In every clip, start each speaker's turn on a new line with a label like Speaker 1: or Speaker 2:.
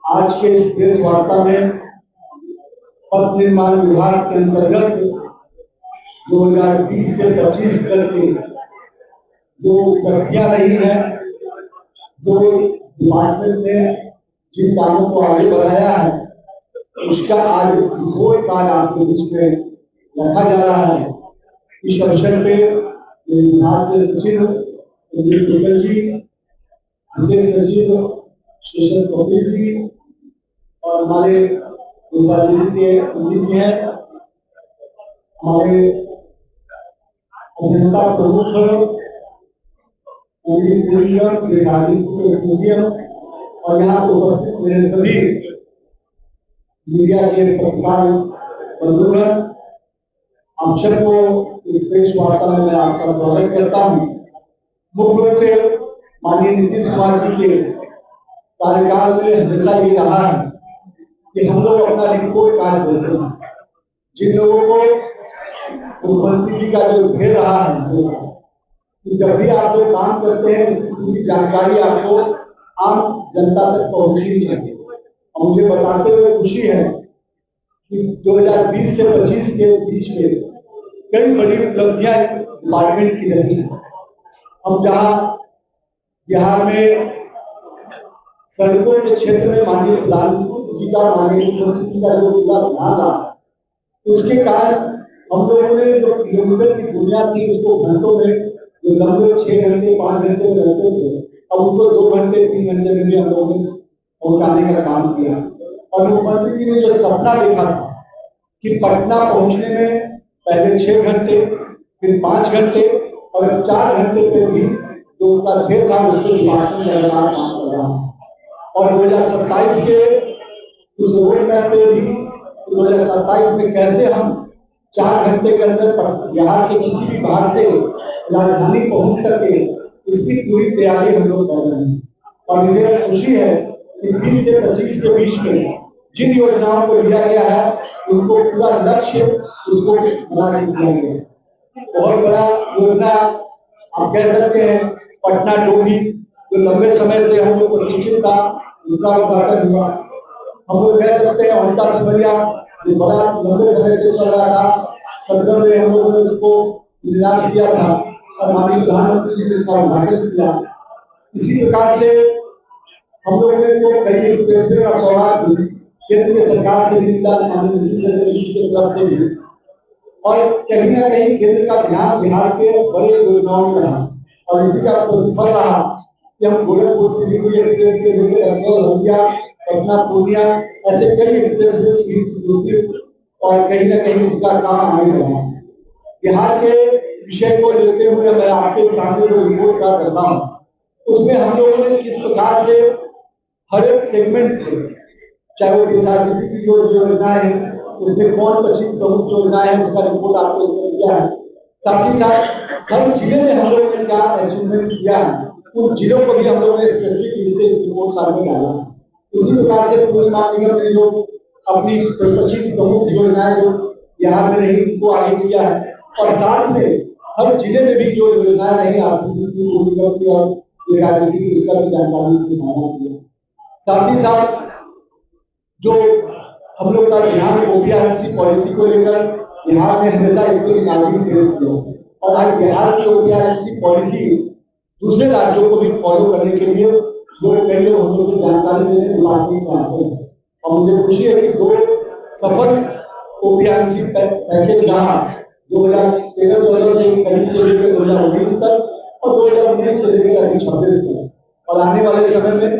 Speaker 1: आज के इस प्रेस वार्ता में पथ निर्माण विभाग के अंतर्गत 2020 से 25 करके जो प्रक्रिया रही है, जो डिपार्टमेंट ने जिन कामों को आगे बढ़ाया है, उसका आज रिपोर्ट कार्ड आपके बीच में रखा जा रहा है। इस अवसर पे विभाग के सचिव जी, विशेष सचिव शेषन कपिल जी और हमारे जी हैं, हमारे अभिनेता प्रमुख और यहाँ उपस्थित मेरे सभी मीडिया के पत्रकार बंधुगण, आप सबको इस प्रेस वार्ता में मैं आपका स्वागत करता हूँ। मुख्य रूप से माननीय नीतीश कुमार जी के कार्यकाल में हमेशा ये रहा है कि हम लोग अपना रिपोर्ट कार्ड देते हैं। जिन लोगों को मुख्यमंत्री जी का जो घेर रहा है, जब भी आप लोग काम करते हैं पूरी जानकारी आपको आम जनता तक पहुंचनी चाहिए। और मुझे बताते हुए खुशी है कि 2020 से 25 के बीच में कई बड़ी उपलब्धियां डिपार्टमेंट की रही है। हम जहाँ बिहार में सड़कों के क्षेत्र में माननीय प्रधानमंत्री जी का, माननीय मुख्यमंत्री जी का जो पूरा ध्यान रहा, उसके कारण हम लोगों ने जो किलोमीटर की दुनिया थी उसको घंटों में, जो लंबे 6 घंटे 5 घंटे में रहते थे, अब उसको 2 घंटे 3 घंटे में भी हम लोगों ने पहुंचाने का काम किया। और मुख्यमंत्री जी ने जो सपना देखा था कि पटना पहुंचने में पहले 6 घंटे, फिर 5 घंटे और 4 घंटे पे भी जो उसका घेर था उसके डिपार्टमेंट लगातार काम कर रहा है। और 2027 के उस रोड मैप पे भी 2027 में कैसे हम 4 घंटे के अंदर बिहार के किसी भी भाग से राजधानी पहुंच सके, इसकी पूरी तैयारी हम लोग कर रहे हैं। और मुझे खुशी है कि 20 से 25 के बीच में जिन योजनाओं को लिया गया है उनको पूरा लक्ष्य उसको बना दिया गया। बहुत बड़ा योजना आप कह सकते हैं पटना डोभी, जो लंबे समय से हम लोग प्रतीक्षित था, उसका उद्घाटन हुआ। हम लोग कह सकते हैं औंटा सिमरिया, जो बड़ा लंबे समय से चल रहा था, 17 में हम लोगों ने उसको निराश किया था और माननीय प्रधानमंत्री जी ने इसका उद्घाटन किया। इसी प्रकार से हम लोगों ने जो कई और सौगात केंद्र की सरकार से मिलता माननीय तरफ से भी, और कहीं ना कहीं केंद्र का ध्यान बिहार के बड़े योजनाओं में रहा और इसी का प्रतिफल रहा कि हम गोरखपुर से भी एक्सप्रेस के लिए पटना पूर्णिया ऐसे कई एक्सप्रेस और कहीं ना कहीं उसका काम आगे बढ़ा। बिहार के विषय को लेते हुए मैं आपके सामने जो रिपोर्ट का करता हूँ, उसमें हम लोगों ने किस प्रकार से हर एक सेगमेंट से, चाहे वो किसानी की जो योजना है उसमें कौन पश्चिम प्रमुख योजना है उसका रिपोर्ट आपको दिया है। साथ ही साथ हर जिले में हम लोगों ने क्या अचीवमेंट किया है, उन जिलों को भी हम लोगों ने स्पेसिफिक इस रिपोर्ट सामने डाला। इसी प्रकार से पूर्व निगम ने जो अपनी पश्चिम प्रमुख योजनाएं जो बिहार में नहीं उनको आगे किया है, और साथ में हर जिले में भी जो योजनाएं रही आर्थिक और राजनीतिक उसका भी जानकारी। साथ ही साथ जो हम लोग का ध्यान ओबीआरसी पॉलिसी को लेकर बिहार ने हमेशा इसको नागरिक पेश किया, और आज बिहार की ओबीआरसी पॉलिसी दूसरे राज्यों को भी फॉलो करने के लिए जो कई लोग हम लोग को जानकारी देने डिपार्टमेंट में आते हैं। और मुझे खुशी है कि 2 सफल ओबीआरसी पैकेज रहा 2013 से करीब से लेकर 2019 तक और 2019 से लेकर 2026 तक, और आने वाले समय में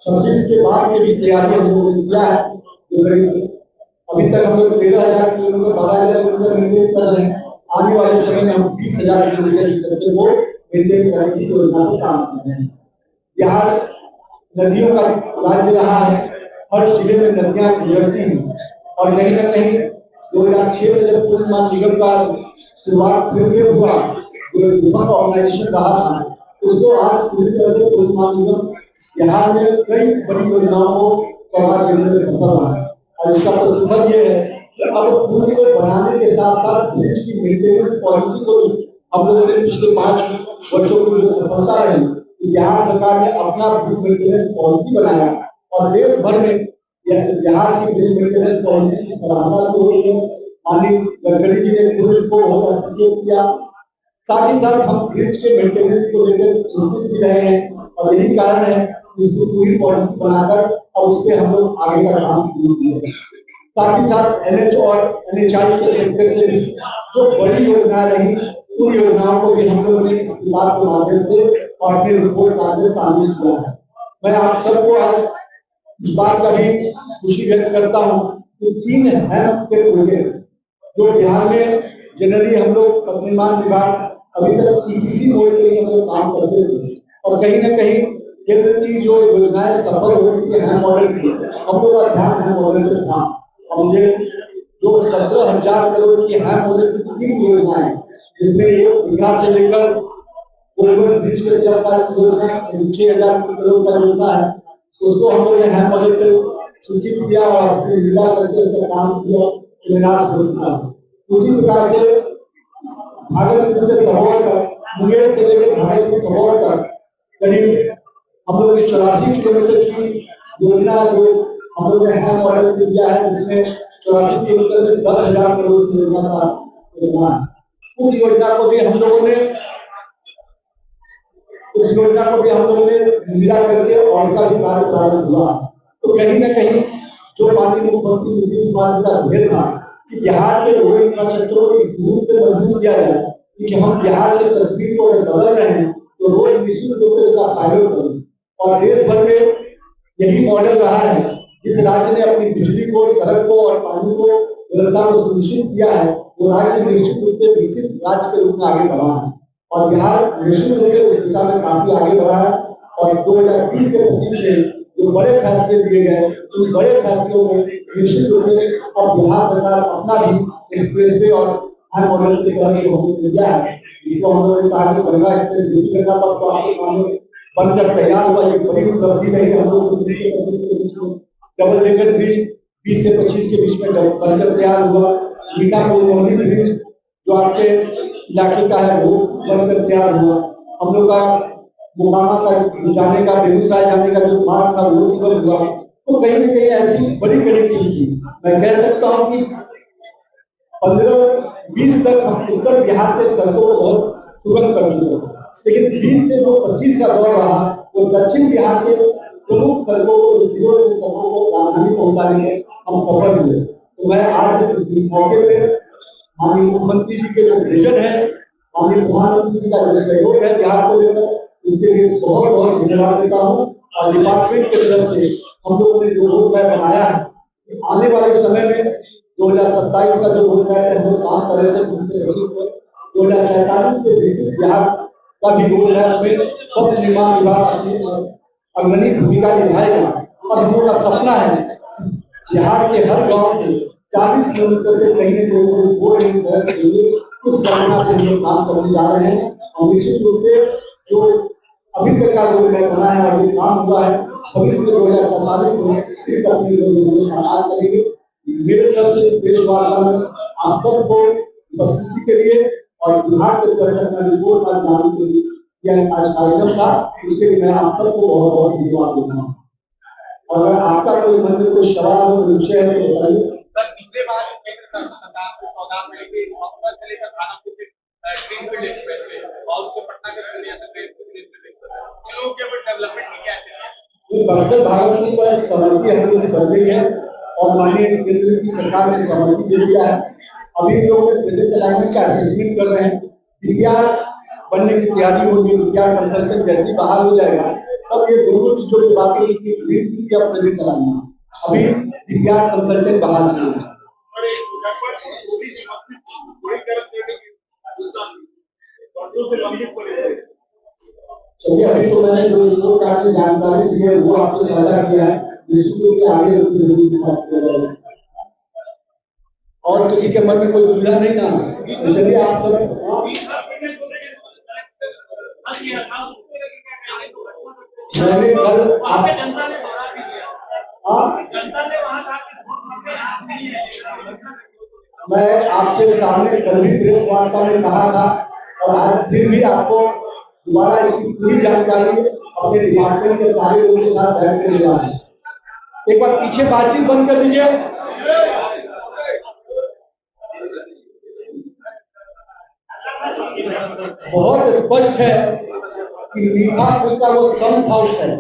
Speaker 1: 26 के बाद की भी तैयारी हम लोगों ने किया है। अभी तक हम लोग 13,000 किलोमीटर 12,000 किलोमीटर मेंटेन कर रहे हैं। आने वाले समय में हम 20,000 किलोमीटर को मेंटेन करने की योजना पर काम कर रहे हैं। बिहार नदियों का राज्य रहा है, हर जिले में नदियां गुजरती हैं, और कहीं ना कहीं 2006 में जब पूर्व निगम का शुरुआत फिर से हुआ, जो ऑर्गेनाइजेशन रहा था, उसको आज पूरी तरह से पूर्व निगम बिहार में कई बड़ी योजनाओं को करवा देने में सफल रहा है। और इसका प्रतिफल ये है कि अब पुल को बनाने के साथ साथ ब्रिज की मेंटेनेंस पॉलिसी को भी हम लोगों ने पिछले 5 वर्षों की जो सफलता रही, बिहार सरकार ने अपना ब्रिज मेंटेनेंस पॉलिसी बनाया और देश भर में बिहार की बिल मेंटेनेंस पॉलिसी की सराहना की हुई है। माननीय गडकरी जी ने पुलिस को बहुत अप्रिशिएट किया। साथ ही साथ हम ब्रिज के मेंटेनेंस को लेकर चिंतित भी रहे हैं और यही कारण है कि उसकी पूरी पॉलिसी बनाकर और उस पर हम लोग आगे का काम शुरू किए। साथ ही साथ NH और NHI के सेक्टर से भी जो बड़ी योजनाएं रही उन योजनाओं को भी हम लोगों ने विभाग के माध्यम से और अपनी रिपोर्ट में शामिल किया है। मैं आप सबको आज इस बात का भी खुशी व्यक्त करता हूँ कि 3 हेल्थ के प्रोजेक्ट जो बिहार में जनरली हम लोग निर्माण विभाग अभी तक EPC मोड के लिए हम लोग काम करते थे और कहीं न कहीं केंद्र की जो योजनाएं सफल हो रही है मॉडल की हम लोग का ध्यान है मॉडल पे था। और मुझे जो 17,000 करोड़ की है मॉडल की 3 योजनाएं जिसमें एक विकास से लेकर गोलगोल ब्रिज के योजना 6,000 करोड़ का योजना है उसको हम लोग है मॉडल पे सूचित किया और जिला करके उसका काम किया निराश हो चुका है। उसी प्रकार से भागलपुर से सबौर तक मुंगेर से लेकर भागलपुर सबौर तक करीब हम लोग 84 किलोमीटर की योजना जो हम लोग ने है मॉडल किया है जिसमें 84 किलोमीटर में 10,000 करोड़ की योजना का योजना है। उस योजना को भी हम लोगों ने मिला करके और का भी कार्य प्रारंभ हुआ। तो कहीं न कहीं जो माननीय मुख्यमंत्री नीतीश कुमार जी का ध्येय था कि बिहार के रोड इंफ्रास्ट्रक्चर को इस रूप से मजबूत किया जाए कि हम बिहार के तस्वीर को अगर बदल रहे हैं तो रोड निश्चित रूप से इसका पायलट करें और देश भर में यही मॉडल रहा है। जिस राज्य ने अपनी बिजली को सड़क को और पानी को व्यवस्था को सुनिश्चित किया है वो राज्य निश्चित रूप से विकसित राज्य के रूप में आगे बढ़ा है और बिहार निश्चित रूप से उस दिशा में काफी आगे बढ़ा है। और 2020 के 25 में जो बड़े फैसले दिए गए उन बड़े फैसलों में निश्चित रूप से अब बिहार सरकार अपना भी एक्सप्रेसवे और हर मॉडल के तरह दिया है जिसको हम लोगों ने कहा कि गंगा एक्सप्रेस करना पर बनकर तैयार हुआ। एक बड़ी उपलब्धि रही हम लोग डबल डेकर ब्रिज 20 से 25 के बीच में बनकर तैयार हुआ। मीठापुर मोहनी ब्रिज जो आपके इलाके का है वो बनकर तैयार हुआ। हम लोग का मोकामा तक जाने का बेगूसराय जाने का जो मार्ग था वो बन हुआ। तो कहीं न कहीं ऐसी बड़ी कनेक्टिविटी मैं कह सकता हूँ कि 15-20 तक हम उत्तर बिहार से सड़कों को बहुत सुगम कर चुके लेकिन 20 से जो 25 का दौर रहा वो दक्षिण बिहार के प्रमुख सड़कों को जिलों से सड़कों को राजधानी पहुंचाने में हम सफल हुए। तो मैं आज इस मौके पे माननीय मुख्यमंत्री जी के जो विजन है माननीय प्रधानमंत्री जी का जो सहयोग है बिहार को लेकर उसके लिए बहुत बहुत धन्यवाद देता हूँ। और डिपार्टमेंट के तरफ से हम लोगों ने जो रोड मैप बनाया है आने वाले समय में 2027 का जो रोड मैप हम लोग काम कर रहे थे उससे 2047 के विकसित बिहार का भी रोड मैप में पथ निर्माण विभाग अपनी अग्रणी भूमिका निभाएगा। और हम लोग का सपना है बिहार के हर गांव से 40 किलोमीटर से कहीं न कहीं उस गणना पे हम लोग काम करने जा रहे हैं। और निश्चित रूप से जो अभी तक का रोड मैप बना है अभी काम हुआ है भविष्य में 2047 में इस अपनी साकार करेंगे। मेरे तरफ से देशवासियों में आप सबको उपस्थिति के लिए और बिहार के तरफ रिपोर्ट आज जाने के लिए यह आज कार्यक्रम था इसके लिए मैं आप सबको बहुत बहुत धन्यवाद देता हूँ। और अगर आपका कोई मन में कोई सवाल हो विषय है तो बताइए।
Speaker 2: पिछले बार केंद्र सरकार को सौगात मिलेगी और से लेकर खानापुर के ट्रेन पे लेके बैठे और उसको पटना के पूर्णिया तक ट्रेन पे लोग के डेवलपमेंट की क्या है
Speaker 1: बक्सर भागलपुर पर सहमति हम लोग कर गई है और माननीय केंद्र की सरकार ने सहमति दे दिया है। अभी लोग प्रोजेक्ट अलाइनमेंट का असेसमेंट कर रहे हैं। डीपीआर बनने की तैयारी होगी। डीपीआर कंसल्टेंट जल्दी बाहर हो जाएगा और ये दोनों चीजों की बातें प्रोजेक्ट अलाइनमेंट अभी डीपीआर कंसल्टेंट बाहर नहीं है। चलिए अभी तो मैंने जो रिपोर्ट आपकी जानकारी दी है वो आपको साझा किया है आगे और किसी के मन में कोई दुविधा नहीं ना चलिए आप मैंने कल मैं आपके सामने कल भी प्रेस वार्ता में कहा था और आज फिर भी आपको दोबारा इसकी पूरी जानकारी अपने डिपार्टमेंट के सारे लोगों के साथ बैठ कर दिया है। एक बार पीछे बातचीत बंद कर दीजिए। बहुत स्पष्ट है कि मीठापुर का वो संत हाउस है।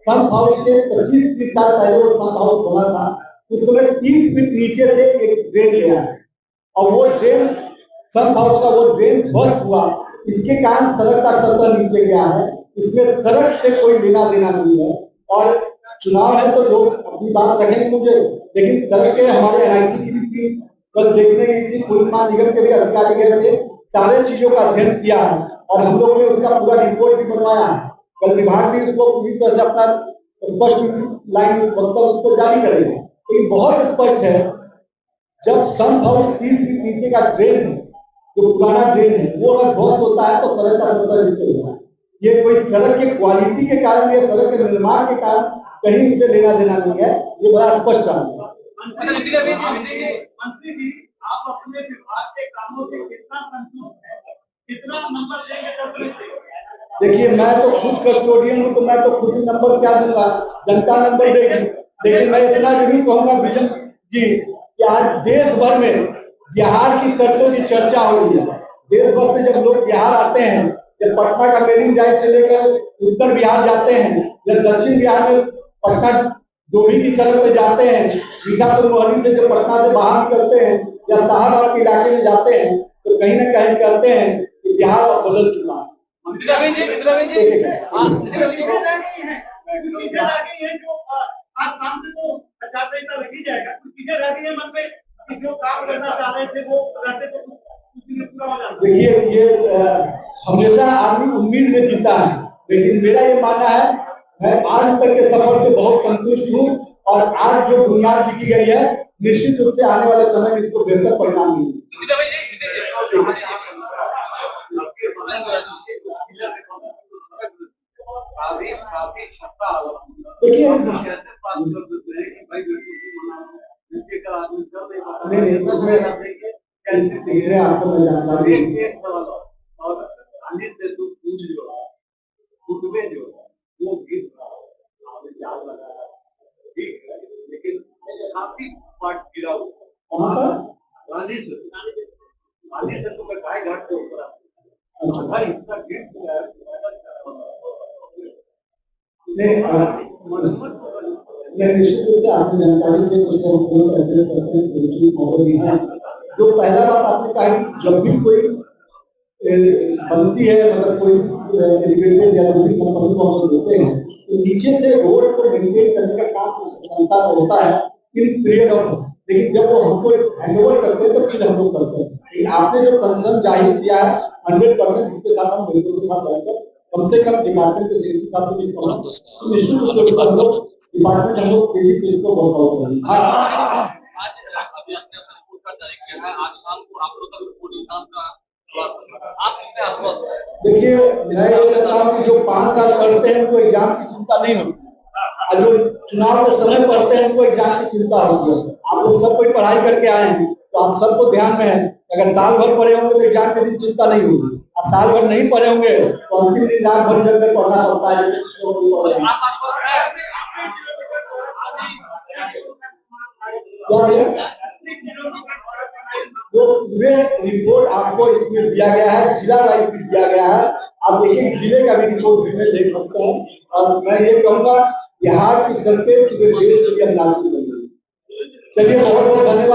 Speaker 1: संत हाउस के 25-30 साल पहले वो संत हाउस बना था। उस समय 30 फीट नीचे से एक ड्रेन गया है और वो ड्रेन संत हाउस का वो ड्रेन बस्ट हुआ। इसके कारण सड़क का सतह नीचे गया है। इसमें सड़क से कोई लेना देना नहीं है और चुनाव है तो लोग अपनी बात रखेंगे मुझे, लेकिन सड़क के हमारे NIT की भी कल देखने गई थी, पुलिस महानिगम के भी अधिकारी गए थे, सारे चीजों का अध्ययन किया है और हम लोगों ने उसका पूरा रिपोर्ट भी बनवाया है। कल विभाग भी उसको पूरी तरह से अपना स्पष्ट लाइन मतलब उसको जारी करेगा। तो ये बहुत स्पष्ट है, जब संत हाउस 30 फीट नीचे का ड्रेन है, जो पुराना ड्रेन है, वो अगर ध्वस्त होता है तो सड़क का सतह नीचे होगा। ये कोई सड़क की क्वालिटी के कारण या सड़क के निर्माण के कारण कहीं उसे लेना देना नहीं है, ये बड़ा स्पष्ट है।
Speaker 2: मंत्री जी, आप अपने विभाग के कामों से कितना संतुष्ट हैं? कितना नंबर देंगे?
Speaker 1: देखिए, मैं तो खुद कस्टोडियन हूँ, तो मैं तो खुद नंबर क्या दूंगा, जनता नंबर देगी। लेकिन मैं इतना जरूर कहूंगा विजन जी कि आज देश भर में बिहार की सड़कों की चर्चा हो रही है। देश भर से जब लोग बिहार आते हैं, जब पटना का मेरिन ड्राइव से लेकर उत्तर बिहार जाते हैं, जब दक्षिण बिहार में पटना डोभी की सड़क पे जाते हैं, मीठापुर मोहनी से जब पटना से बाहर करते हैं या शाहबाद के इलाके में जाते हैं, तो कहीं न कहीं कहते हैं कि बिहार अब बदल चुका है।
Speaker 2: आज शाम से तो आचार लगी जाएगा, कुछ चीजें रह गई है मन में कि जो काम करना चाह रहे थे वो करते तो पूरा हो जाता।
Speaker 1: देखिए, ये हमेशा आदमी उम्मीद में जीता है, लेकिन मेरा ये मानना है, मैं आज तक के सफर से बहुत संतुष्ट हूँ और आज जो बुनियाद लिखी गई है, निश्चित रूप से आने वाले समय में इसको बेहतर परिणाम मिलेंगे। देखिए, आपको मैं जानकारी
Speaker 2: और अन्य से जो पूछ जो खुतबे जो वो गीत जाल लगा ठीक है, लेकिन काफी पार्ट गिरा हुआ गांधी से तो मैं गाय घाट के ऊपर हर हिस्सा गीत
Speaker 1: निश्चित रूप से आपकी जानकारी जो पहला बात आपने कहा, जब भी कोई बनती है, मतलब कोई एलिवेटेड या दूसरी कंपनी को हम देते हैं, तो नीचे से रोड को मेंटेन करने का काम जनता का होता है इन पीरियड ऑफ, लेकिन जब वो हमको हैंडओवर करते हैं तो फिर हम लोग करते हैं। लेकिन आपने जो कंसर्न जाहिर किया है 100% इसके साथ हम बिल्कुल के साथ रहकर कम से कम डिपार्टमेंट के सेक्रेटरी साहब को निश्चित रूप से डिपार्टमेंट हम लोग तेजी से इसको वर्कआउट करेंगे।
Speaker 2: आज शाम को आप लोग का
Speaker 1: देखिए, मैं ये कहता हूँ कि जो 5 साल पढ़ते हैं उनको एग्जाम की चिंता नहीं होती, और जो चुनाव के समय पढ़ते हैं उनको एग्जाम की चिंता होती है। आप लोग सब कोई पढ़ाई करके आए हैं, तो आप सबको ध्यान में है, अगर साल भर पढ़े होंगे तो एग्जाम के दिन चिंता नहीं होगी, और साल भर नहीं पढ़े होंगे तो अंतिम दिन रात भर जब पढ़ना पड़ता है। जो वे रिपोर्ट आपको इसमें दिया गया है, जिला वाइज भी दिया गया है, आप देखिए जिले का भी रिपोर्ट भी देख सकते हैं। और मैं ये कहूँगा बिहार की सड़कें देश के लिए लागू बनी। चलिए, बहुत बहुत धन्यवाद।